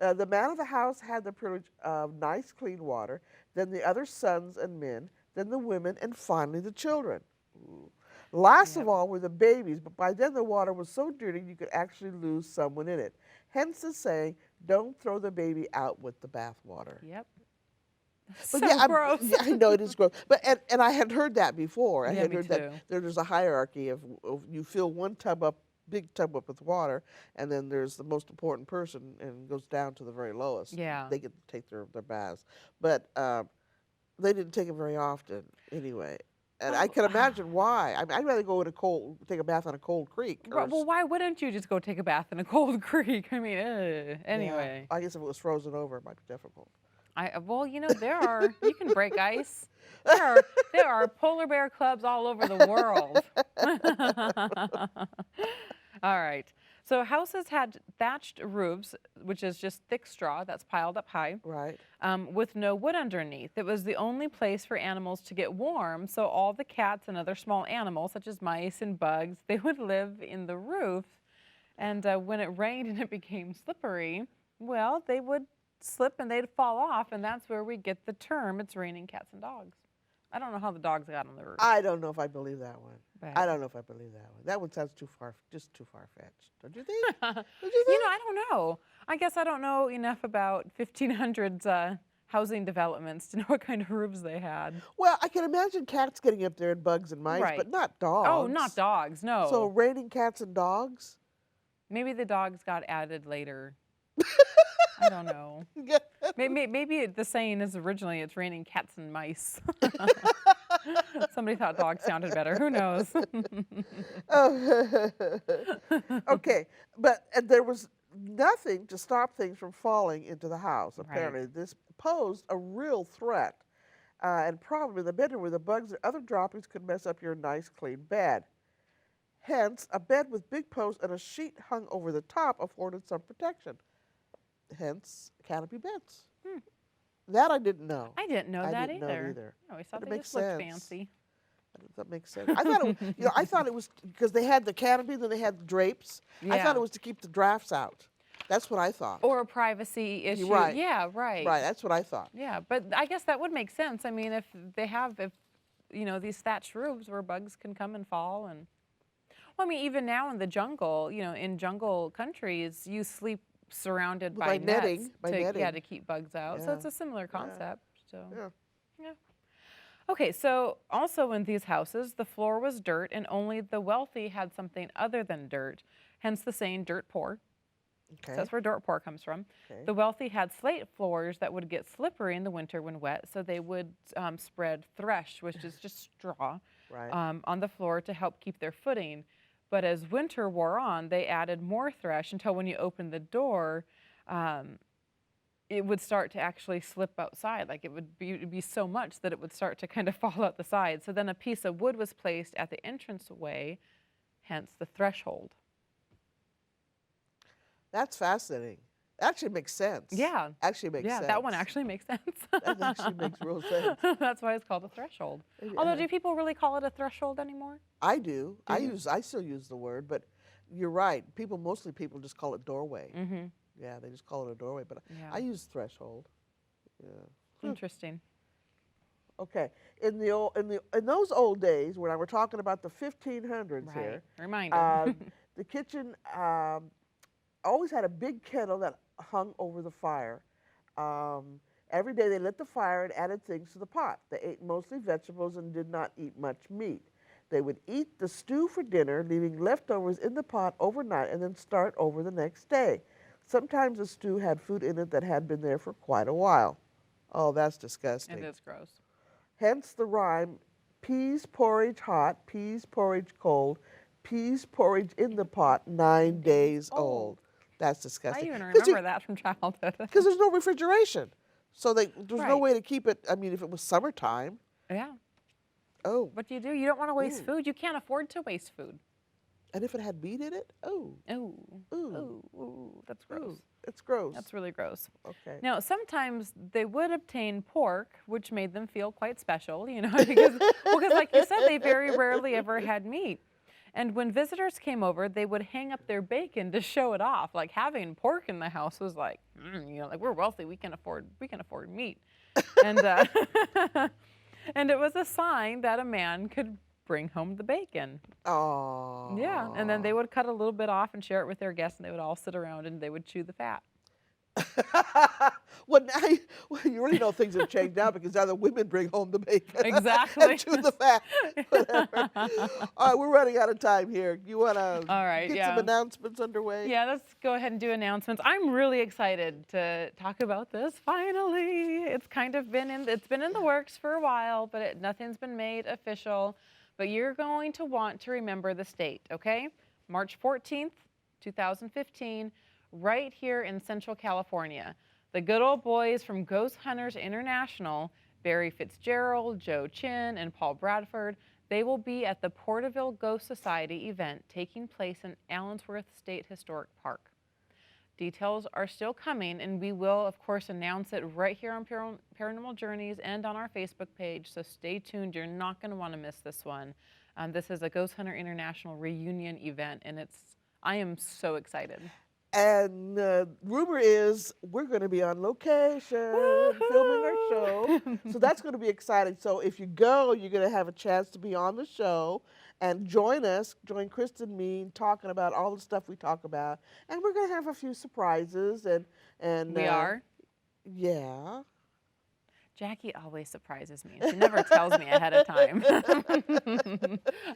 The man of the house had the privilege of nice, clean water, then the other sons and men, then the women, and finally the children. Ooh. Last of all were the babies, but by then the water was so dirty you could actually lose someone in it. Hence the saying, don't throw the baby out with the bath water. Yep. But So gross. Yeah, I know it is gross. But and I had heard that before. I Yeah, had me heard too. that there's a hierarchy of you fill one tub up big tub up with water, and then there's the most important person, and goes down to the very lowest. Yeah. They get to take their baths, but they didn't take it very often anyway. And I can imagine why. I mean, I'd rather go in take a bath on a cold creek. Well, why wouldn't you just go take a bath in a cold creek? I mean, anyway. Yeah, I guess if it was frozen over, it might be difficult. Well, you know, you can break ice. There are polar bear clubs all over the world. All right. So houses had thatched roofs, which is just thick straw that's piled up high. Right. With no wood underneath. It was the only place for animals to get warm, so all the cats and other small animals, such as mice and bugs, they would live in the roof. And when it rained and it became slippery, well, they would slip and they'd fall off, and that's where we get the term, it's raining cats and dogs. I don't know how the dogs got on the roof. I don't know if I believe that one. But I don't know if I believe that one. That one sounds just too far-fetched. Don't you think? Don't you think? You know, I don't know. I guess I don't know enough about 1500s housing developments to know what kind of roofs they had. Well, I can imagine cats getting up there and bugs and mice, Right. but not dogs. Oh, not dogs, no. So raining cats and dogs? Maybe the dogs got added later. I don't know. Maybe the saying is originally it's raining cats and mice. Somebody thought dogs sounded better. Who knows? Okay, but there was nothing to stop things from falling into the house. Apparently, this posed a real threat, and problem in the bedroom where the bugs and other droppings could mess up your nice, clean bed. Hence, a bed with big posts and a sheet hung over the top afforded some protection. Hence, canopy beds. That I didn't know. I didn't know that I didn't know either. either. I always thought But it they makes just looked sense. fancy. That makes sense. I thought it was because they had the canopy, then they had the drapes. I Yeah. thought it was to keep the drafts out. That's what I thought. Or a privacy issue. right. Yeah, right. Right, that's what I thought. Yeah, but I guess that would make sense. I mean, if you know, these thatched roofs where bugs can come and fall and, well, I mean, even now in the jungle, you know, in jungle countries, you sleep surrounded by netting, nets by to, netting. to keep bugs out. So Yeah. it's a similar concept. So Yeah. Okay, so also in these houses, the floor was dirt and only the wealthy had something other than dirt, hence the saying dirt poor. Okay. So that's where dirt poor comes from. Okay. The wealthy had slate floors that would get slippery in the winter when wet, so they would spread thresh, which is just straw, Right. on the floor to help keep their footing. But as winter wore on, they added more thresh until when you opened the door, it would start to actually slip outside. Like it would be so much that it would start to kind of fall out the side. So then a piece of wood was placed at the entranceway, hence the threshold. That's fascinating. Actually makes sense. Yeah. Actually makes sense. Yeah, that one actually makes sense. That actually makes real sense. That's why it's called a threshold. Although, do people really call it a threshold anymore? I do. you? I still use the word, but you're right. Mostly people just call it doorway. Mm-hmm. Yeah, they just call it a doorway, but Yeah. I use threshold. Yeah. Interesting. Okay. In those old days when we're talking about the 1500s Right. here, Reminder. the kitchen always had a big kettle that hung over the fire. Every day they lit the fire and added things to the pot. They ate mostly vegetables and did not eat much meat. They would eat the stew for dinner, leaving leftovers in the pot overnight and then start over the next day. Sometimes the stew had food in it that had been there for quite a while. Oh, that's disgusting. It is gross. Hence the rhyme, peas porridge hot, peas porridge cold, peas porridge in the pot, 9 days old. That's I disgusting. even remember that from childhood. Because there's no refrigeration. So there's no Right. way to keep it. I mean, if it was summertime, Yeah. oh. What do? You don't want to waste Ooh. food. You can't afford to waste food. And if it had meat in it, oh. Ooh. Ooh. Ooh. That's Ooh. gross. It's gross. That's really gross. Okay. Now, sometimes they would obtain pork, which made them feel quite special, you know, because like you said, they very rarely ever had meat. And when visitors came over, they would hang up their bacon to show it off. Like having pork in the house was like, you know, like we're wealthy, we can afford meat, and and it was a sign that a man could bring home the bacon. Oh. Yeah, and then they would cut a little bit off and share it with their guests, and they would all sit around and they would chew the fat. Well, now you really know things have changed now because now the women bring home the bacon Exactly. and do the fat, whatever. All right, we're running out of time here. You want to All right, get some yeah. announcements underway? Yeah, let's go ahead and do announcements. I'm really excited to talk about this finally. It's kind of been in the works for a while, but nothing's been made official. But you're going to want to remember the state, okay? March 14th, 2015, right here in Central California. The good old boys from Ghost Hunters International, Barry Fitzgerald, Joe Chin, and Paul Bradford, they will be at the Porterville Ghost Society event taking place in Allensworth State Historic Park. Details are still coming, and we will, of course, announce it right here on Paranormal Journeys and on our Facebook page, so stay tuned. You're not going to want to miss this one. This is a Ghost Hunter International reunion event, and I am so excited. And rumor is we're going to be on location filming our show. So that's going to be exciting. So if you go, you're going to have a chance to be on the show and join us, join Krista and me talking about all the stuff we talk about. And we're going to have a few surprises. And We are? Yeah. Jackie always surprises me. She never tells me ahead of time.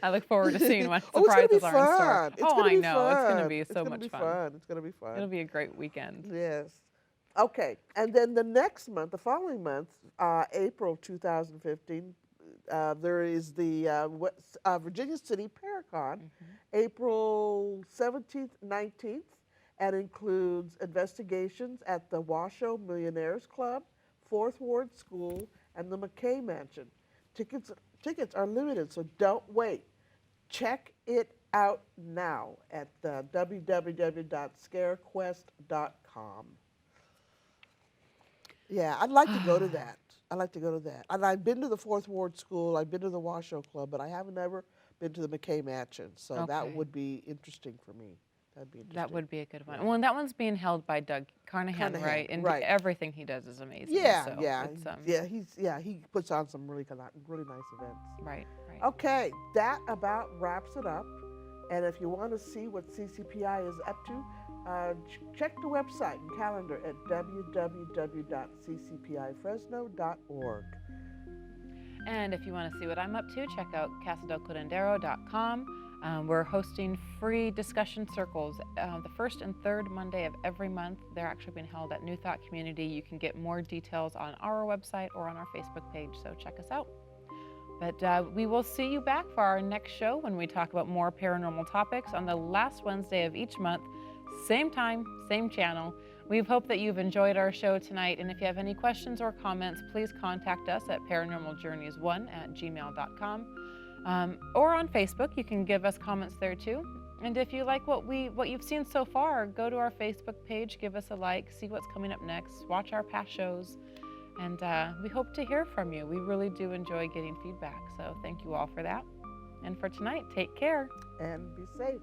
I look forward to seeing what surprises are in store. Oh, I know. It's going to be so much fun. It's going to be fun. It'll be a great weekend. Yes. Okay. And then the next month, the following month, April 2015, there is the Virginia City Paracon, April 17th, 19th, and includes investigations at the Washoe Millionaires Club, Fourth Ward School, and the McKay Mansion. Tickets are limited, so don't wait. Check it out now at www.scarequest.com. Yeah, I'd like to go to that. And I've been to the Fourth Ward School, I've been to the Washoe Club, but I haven't ever been to the McKay Mansion, so that would be interesting for me. That'd be interesting. That would be a good one. Well, and that one's being held by Doug Carnahan, right? And everything he does is amazing. Yeah, he puts on some really nice events. Right. Okay, that about wraps it up. And if you want to see what CCPI is up to, check the website and calendar at www.ccpifresno.org. And if you want to see what I'm up to, check out casadelcorandero.com. We're hosting free discussion circles the first and third Monday of every month. They're actually being held at New Thought Community. You can get more details on our website or on our Facebook page, so check us out. But we will see you back for our next show when we talk about more paranormal topics on the last Wednesday of each month. Same time, same channel. We hope that you've enjoyed our show tonight, and if you have any questions or comments, please contact us at paranormaljourneys1@gmail.com. Or on Facebook, you can give us comments there too. And if you like what you've seen so far, go to our Facebook page, give us a like, see what's coming up next, watch our past shows, and we hope to hear from you. We really do enjoy getting feedback, so thank you all for that. And for tonight, take care. And be safe.